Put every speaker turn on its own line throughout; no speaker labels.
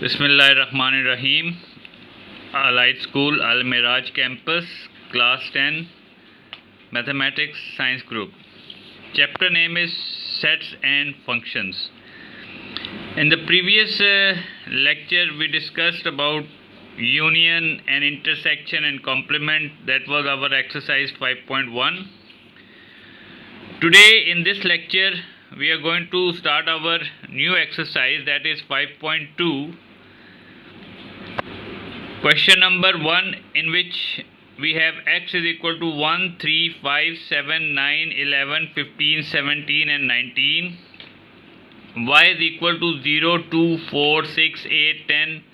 Bismillahirrahmanirrahim. Allied School, Al Miraj Campus, Class 10, Mathematics Science Group. Chapter name is Sets and Functions. In the previous lecture, we discussed about union and intersection and complement. That was our exercise 5.1. Today, in this lecture, we are going to start our new exercise, that is 5.2. Question number 1, in which we have x is equal to 1, 3, 5, 7, 9, 11, 15, 17 and 19. Y is equal to 0, 2, 4, 6, 8, 10,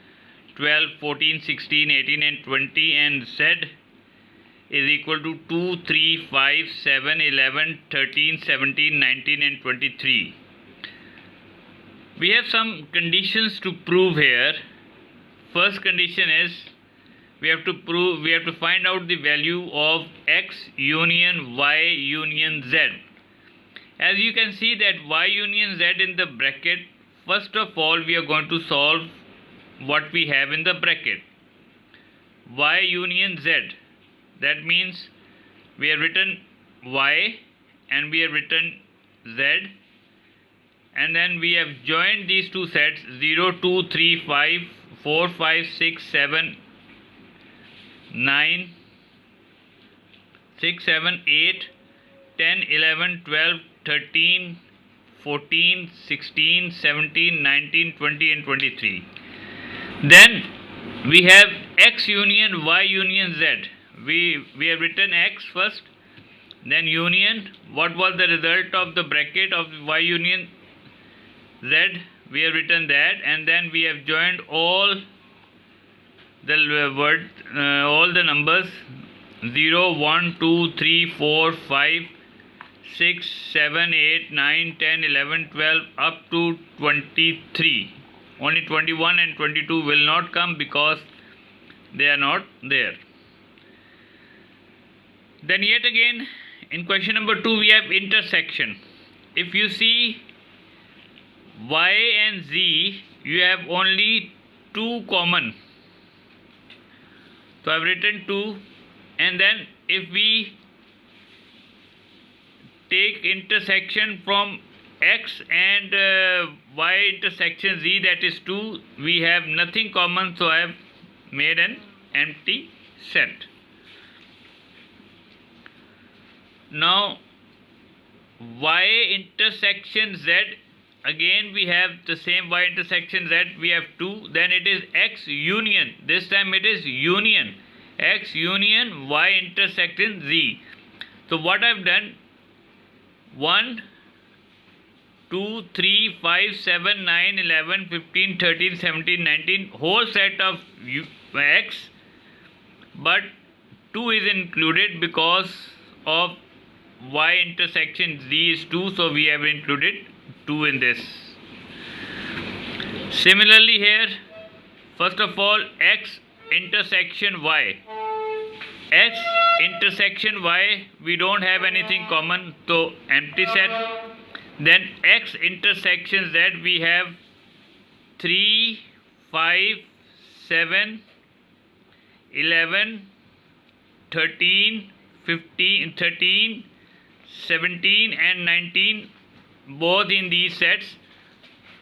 12, 14, 16, 18 and 20, and Z is equal to 2, 3, 5, 7, 11, 13, 17, 19 and 23. We have some conditions to prove here. First condition is we have to find out the value of x union y union z. As you can see that y union z in the bracket, first of all we are going to solve what we have in the bracket. Y union z, that means we have written y and we have written z, and then we have joined these two sets 0, 2, 3, 5, 4, 5, 6, 7, 9, 6, 7, 8, 10, 11, 12, 13, 14, 16, 17, 19, 20 and 23. Then we have x union y union z. We have written x first, then union. What was the result of the bracket of y union z? We have written that, and then we have joined all the numbers 0, 1, 2, 3, 4, 5, 6, 7, 8, 9, 10, 11, 12 up to 23. Only 21 and 22 will not come because they are not there. Then yet again in question number 2 we have intersection. If you see y and z, you have only 2 common. So I have written 2, and then if we take intersection from x and y intersection z, that is 2, we have nothing common, so I have made an empty set. Now y intersection z, again we have the same y intersection z, we have 2, then it is x union, this time it is union, x union y intersection z. So what I have done, 1, 2, 3, 5, 7, 9, 11, 15, 13, 17, 19, whole set of x, but 2 is included because of y intersection z is 2, so we have included 2 in this. Similarly here, first of all x intersection y, x intersection y, we don't have anything common, so empty set. Then x intersection z, we have 3, 5, 7, 11, 13, 15, 13, 17 and 19, both in these sets,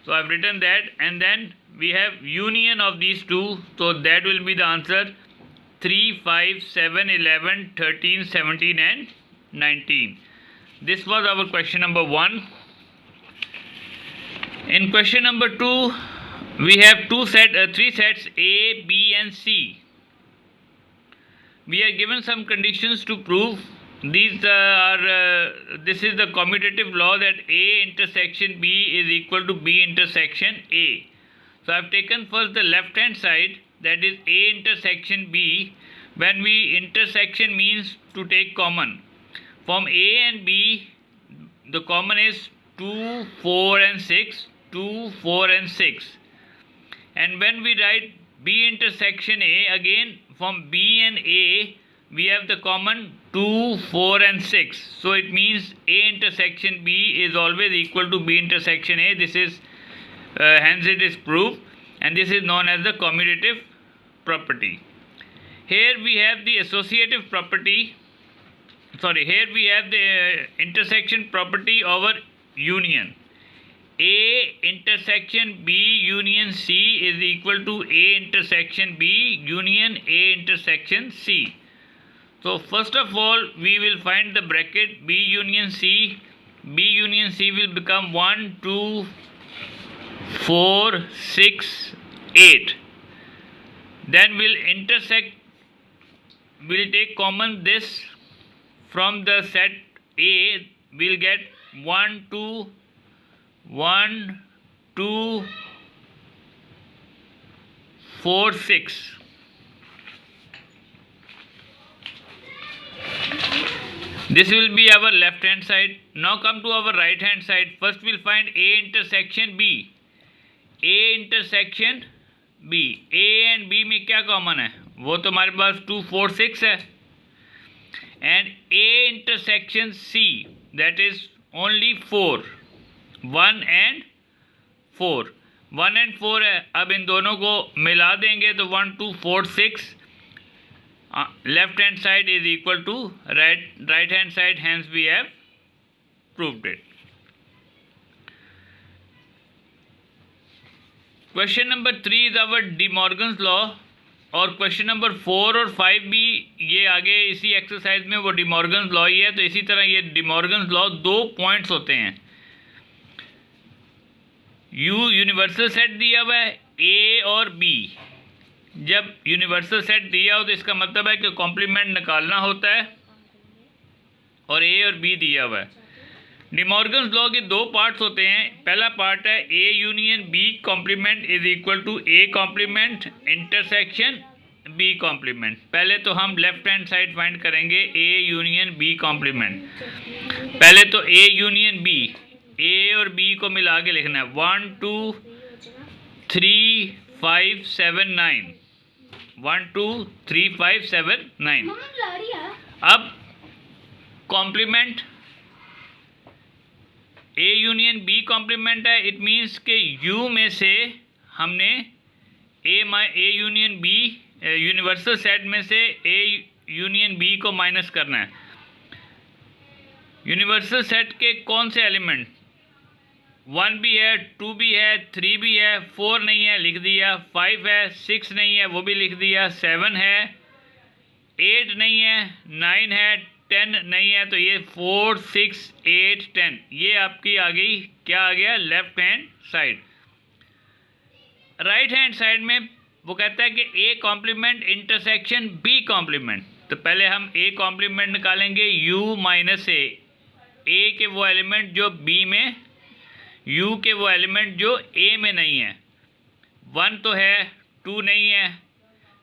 so I've written that, and then we have union of these two, so that will be the answer 3, 5, 7, 11, 13, 17 and 19. This was our question number 1. In question number 2 we have 3 sets A, B and C. We are given some conditions to prove. This is the commutative law that A intersection B is equal to B intersection A. So I have taken first the left hand side, that is A intersection B. When we intersection means to take common. From A and B, the common is 2, 4 and 6, 2, 4 and 6. And when we write B intersection A, again from B and A, we have the common 2, 4 and 6. So it means A intersection B is always equal to B intersection A. This is hence it is proved. and this is known as the commutative property. Here we have the associative property, here we have the intersection property over union. A intersection B union C is equal to A intersection B union A intersection C. So first of all we will find the bracket B union C. B union C will become 1, 2, 4, 6, 8. Then we'll take common this from the set A. We'll get 1, 2, 4, 6. This will be our left hand side. Now come to our right hand side. First we'll find A intersection B. A intersection B. A and B में क्या common है? वो तो हमारे पास 2, 4, 6 है. And A intersection C, that is only 4. 1 and 4. 1 and 4 है. अब इन दोनों को मिला देंगे तो 1, 2, 4, 6. Left hand side is equal to right hand side, hence we have proved it. Question number 3 is our De Morgan's law, और क्वेश्चन नंबर 4 और 5 भी ये आगे इसी एक्सरसाइज में वो De Morgan's law ही है. तो इसी तरह ये De Morgan's law 2 पॉइंट्स होते हैं. यूनिवर्सल सेट दिया हुआ है ए और बी. जब यूनिवर्सल सेट दिया हो तो इसका मतलब है कि कॉम्प्लीमेंट निकालना होता है, और ए और बी दिया हुआ है. De Morgan's law के 2 पार्ट्स होते हैं. पहला पार्ट है A union B complement is equal to A complement intersection B complement. पहले तो हम लेफ्ट हैंड साइड फाइंड करेंगे ए यूनियन बी कॉम्प्लीमेंट. पहले तो ए यूनियन बी, ए और बी को मिला के लिखना है. 1, 2, 3, 5, 7, 9. 1, 2, 3, 5, 7, 9. अब complement A union B complement है. इट मीन्स के यू में से हमने A union B universal set में से ए यूनियन बी को माइनस करना है. यूनिवर्सल सेट के कौन से एलिमेंट? 1 भी है, 2 भी है, 3 भी है, 4 नहीं है लिख दिया, 5 है, 6 नहीं है वो भी लिख दिया, 7 है, 8 नहीं है, 9 है, 10 नहीं है. तो ये 4, 6, 8, 10 ये आपकी आ गई. क्या आ गया? Left hand side. Right hand side में वो कहता है कि A complement intersection B complement. तो पहले हम ए कॉम्प्लीमेंट निकालेंगे यू माइनस ए. के वो एलिमेंट जो बी में, यू के वो एलिमेंट जो ए में नहीं है. 1 तो है, 2 नहीं है,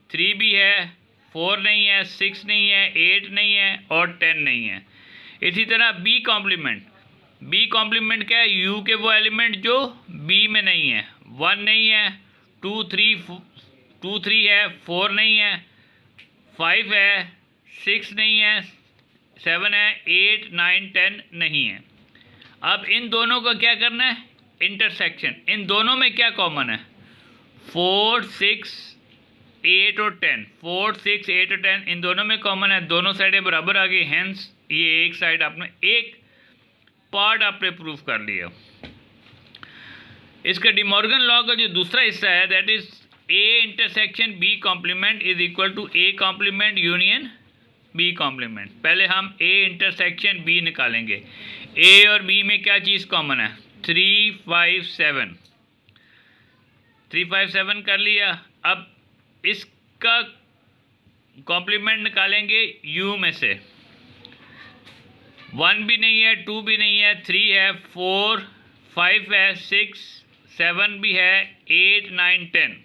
3 भी है, 4 नहीं है, 6 नहीं है, 8 नहीं है और 10 नहीं है. इसी तरह बी कॉम्प्लीमेंट. बी कॉम्प्लीमेंट क्या है? यू के वो एलिमेंट जो बी में नहीं है. 1 नहीं है, 2, 3 है, 4 नहीं है, 5 है, 6 नहीं है, 7 है, 8, 9, 10 नहीं है. अब इन दोनों का क्या करना है? इंटरसेक्शन. इन दोनों में क्या कॉमन है? 4, 6, 8 और 10. 4, 6, 8 और 10 इन दोनों में कॉमन है. दोनों साइडें बराबर आ गई. हेंस ये एक साइड आपने, एक पार्ट आपने प्रूफ कर लिया. इसका De Morgan लॉ का जो दूसरा हिस्सा है that is A intersection B complement is equal to A complement union B complement. पहले हम ए इंटरसेक्शन बी निकालेंगे. ए और बी में क्या चीज़ कॉमन है? 3, 5, 7. 3, 5, 7 कर लिया. अब इसका कॉम्प्लीमेंट निकालेंगे यू में से. 1 भी नहीं है, 2 भी नहीं है, 3 है, 4, 5 है, 6, 7 भी है, 8, 9, 10.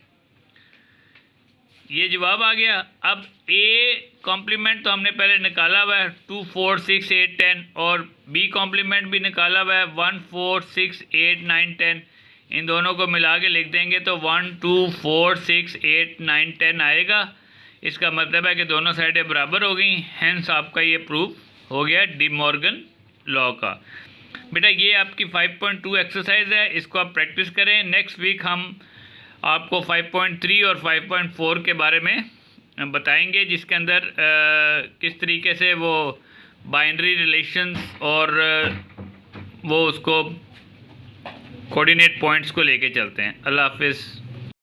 ये जवाब आ गया. अब ए कॉम्प्लीमेंट तो हमने पहले निकाला हुआ है 2, 4, 6, 8, 10 और बी कॉम्प्लीमेंट भी निकाला हुआ है 1, 4, 6, 8, 9, 10. इन दोनों को मिला के लिख देंगे तो 1, 2, 4, 6, 8, 9, 10 आएगा. इसका मतलब है कि दोनों साइडें बराबर हो गई. हेंस आपका ये प्रूफ हो गया De Morgan लॉ का. बेटा ये आपकी 5.2 एक्सरसाइज है, इसको आप प्रैक्टिस करें. नेक्स्ट वीक हम आपको 5.3 और 5.4 के बारे में बताएंगे, जिसके अंदर किस तरीके से वो बाइनरी रिलेशंस और वो उसको कोऑर्डिनेट पॉइंट्स को लेके चलते हैं। अल्लाह हाफिज़।